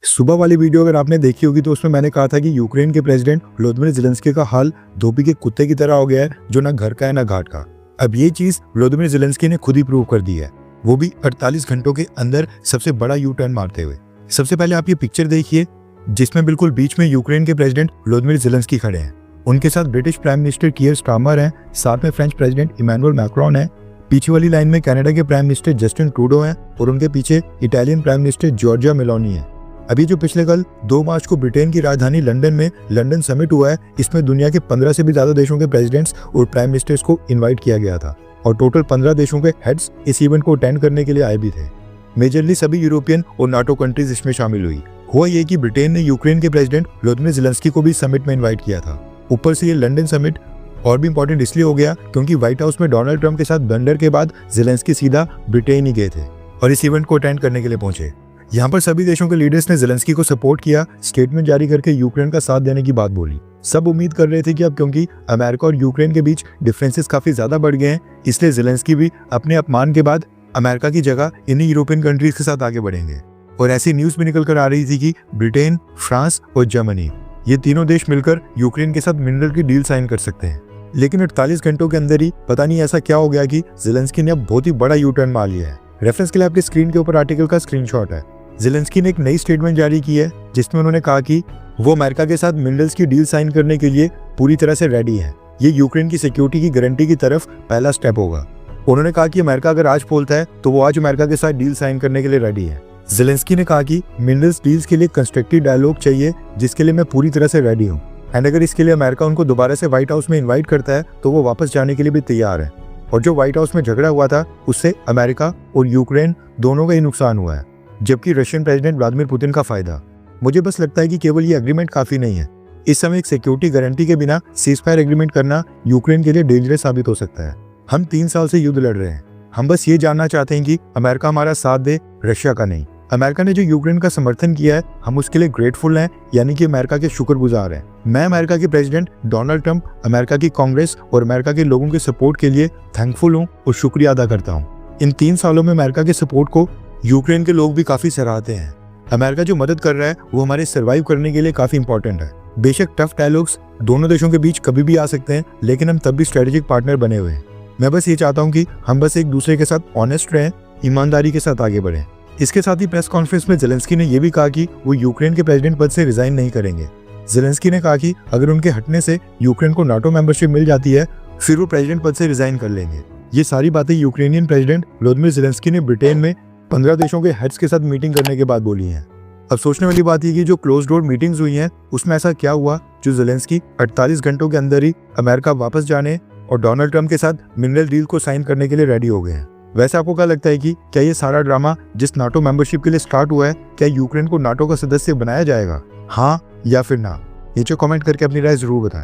सुबह वाली वीडियो अगर आपने देखी होगी तो उसमें मैंने कहा था कि यूक्रेन के प्रेसिडेंट व्लादिमीर ज़ेलेंस्की का हाल धोबी के कुत्ते की तरह हो गया है, जो ना घर का है ना घाट का। अब ये चीज व्लादिमीर ज़ेलेंस्की ने खुद ही प्रूव कर दी है, वो भी 48 घंटों के अंदर सबसे बड़ा यू टर्न मारते हुए। सबसे पहले आप ये पिक्चर देखिए जिसमें बिल्कुल बीच में यूक्रेन के प्रेसिडेंट व्लादिमीर ज़ेलेंस्की खड़े हैं। उनके साथ ब्रिटिश प्राइम मिनिस्टर कीयर स्टारमर हैं, साथ में फ्रेंच प्रेसिडेंट इमैनुअल मैक्रोन है। पीछे वाली लाइन में कनाडा के प्राइम मिनिस्टर जस्टिन ट्रूडो हैं और उनके पीछे Italian prime minister Giorgia Meloni है। अभी जो पिछले कल 2 मार्च को ब्रिटेन की राजधानी लंदन में लंदन समिट हुआ है, इसमें दुनिया के 15 से भी ज्यादा देशों के प्रेसिडेंट्स और प्राइम मिनिस्टर्स को इनवाइट किया गया था और टोटल 15 देशों के हेड्स इस इवेंट को अटेंड करने के लिए आए भी थे। मेजरली सभी यूरोपियन और नाटो कंट्रीज इसमें शामिल हुई। हुआ ये कि ब्रिटेन ने यूक्रेन के प्रेसिडेंट व्लादिमीर ज़ेलेंस्की को भी समिट में इन्वाइट किया था। ऊपर से ये लंदन समिट और भी इंपॉर्टेंट इसलिए हो गया क्योंकि व्हाइट हाउस में डोनाल्ड ट्रंप के साथ ब्लंडर के बाद ज़ेलेंस्की सीधा ब्रिटेन ही गए थे और इस इवेंट को अटेंड करने के लिए पहुंचे। यहाँ पर सभी देशों के लीडर्स ने ज़ेलेंस्की को सपोर्ट किया, स्टेटमेंट जारी करके यूक्रेन का साथ देने की बात बोली। सब उम्मीद कर रहे थे कि अब क्योंकि अमेरिका और यूक्रेन के बीच डिफरेंसेस काफी ज्यादा बढ़ गए हैं, इसलिए ज़ेलेंस्की भी अपने अपमान के बाद अमेरिका की जगह इन्हीं यूरोपियन कंट्रीज के साथ आगे बढ़ेंगे। और ऐसी न्यूज भी निकल कर आ रही थी कि ब्रिटेन, फ्रांस और जर्मनी ये तीनों देश मिलकर यूक्रेन के साथ मिनरल की डील साइन कर सकते हैं। लेकिन 48 घंटों के अंदर ही पता नहीं ऐसा क्या हो गया कि ज़ेलेंस्की ने अब बहुत ही बड़ा यू टर्न मार लिया है। रेफरेंस के लिए आपकी स्क्रीन के ऊपर आर्टिकल का स्क्रीनशॉट है। ज़ेलेंस्की ने एक नई स्टेटमेंट जारी की है जिसमें उन्होंने कहा कि वो अमेरिका के साथ मिनरल्स की डील साइन करने के लिए पूरी तरह से रेडी है। ये यूक्रेन की सिक्योरिटी की गारंटी की तरफ पहला स्टेप होगा। उन्होंने कहा कि अमेरिका अगर आज बोलता है तो वो आज अमेरिका के साथ डील साइन करने के लिए रेडी है। ज़ेलेंस्की ने कहा कि मिनरल्स डील्स के लिए कंस्ट्रक्टिव डायलॉग चाहिए जिसके लिए मैं पूरी तरह से रेडी हूँ, एंड अगर इसके लिए अमेरिका उनको दोबारा से व्हाइट हाउस में इन्वाइट करता है तो वो वापस जाने के लिए भी तैयार है। और जो व्हाइट हाउस में झगड़ा हुआ था उससे अमेरिका और यूक्रेन दोनों का ही नुकसान हुआ है, जबकि रशियन प्रेसिडेंट व्लादिमीर पुतिन का फायदा। मुझे बस लगता है कि केवल ये एग्रीमेंट काफी नहीं है। इस समय एक सिक्योरिटी गारंटी के बिना सीजफायर एग्रीमेंट करना यूक्रेन के लिए डेंजरस साबित हो सकता है। हम 3 साल से युद्ध लड़ रहे हैं, हम बस ये जानना चाहते हैं कि अमेरिका हमारा साथ दे, रशिया का नहीं। अमेरिका ने जो यूक्रेन का समर्थन किया है हम उसके लिए ग्रेटफुल हैं, यानी कि अमेरिका के शुक्रगुजार हैं। मैं अमेरिका के प्रेसिडेंट डोनाल्ड ट्रंप, अमेरिका की कांग्रेस और अमेरिका के लोगों के सपोर्ट के लिए थैंकफुल हूँ और शुक्रिया अदा करता हूँ। इन 3 सालों में अमेरिका के सपोर्ट को यूक्रेन के लोग भी काफी सराहते हैं। अमेरिका जो मदद कर रहा है वो हमारे सर्वाइव करने के लिए काफी इंपॉर्टेंट है। बेशक टफ डायलॉग्स दोनों देशों के बीच कभी भी आ सकते हैं, लेकिन हम तब भी स्ट्रेटेजिक पार्टनर बने हुए हैं। मैं बस ये चाहता हूँ कि हम बस एक दूसरे के साथ ऑनेस्ट रहें, ईमानदारी के साथ आगे बढ़ें। इसके साथ ही प्रेस कॉन्फ्रेंस में ज़ेलेंस्की ने यह भी कहा कि वो यूक्रेन के प्रेसिडेंट पद से रिजाइन नहीं करेंगे। ज़ेलेंस्की ने कहा कि अगर उनके हटने से यूक्रेन को नाटो मेंबरशिप मिल जाती है फिर वो प्रेसिडेंट पद से रिजाइन कर लेंगे। ये सारी बातें यूक्रेनियन प्रेसिडेंट व्लादिमीर ज़ेलेंस्की ने ब्रिटेन में 15 देशों के हेड्स के साथ मीटिंग करने के बाद बोली हैं। अब सोचने वाली बात यह कि जो क्लोज डोर मीटिंग्स हुई हैं उसमें ऐसा क्या हुआ जो ज़ेलेंस्की 48 घंटों के अंदर ही अमेरिका वापस जाने और डोनाल्ड ट्रंप के साथ मिनरल डील को साइन करने के लिए रेडी हो गए हैं। वैसे आपको क्या लगता है कि क्या ये सारा ड्रामा जिस नाटो मेंबरशिप के लिए स्टार्ट हुआ है, क्या यूक्रेन को नाटो का सदस्य बनाया जाएगा, हाँ या फिर ना? नीचे कमेंट करके अपनी राय जरूर बताएं।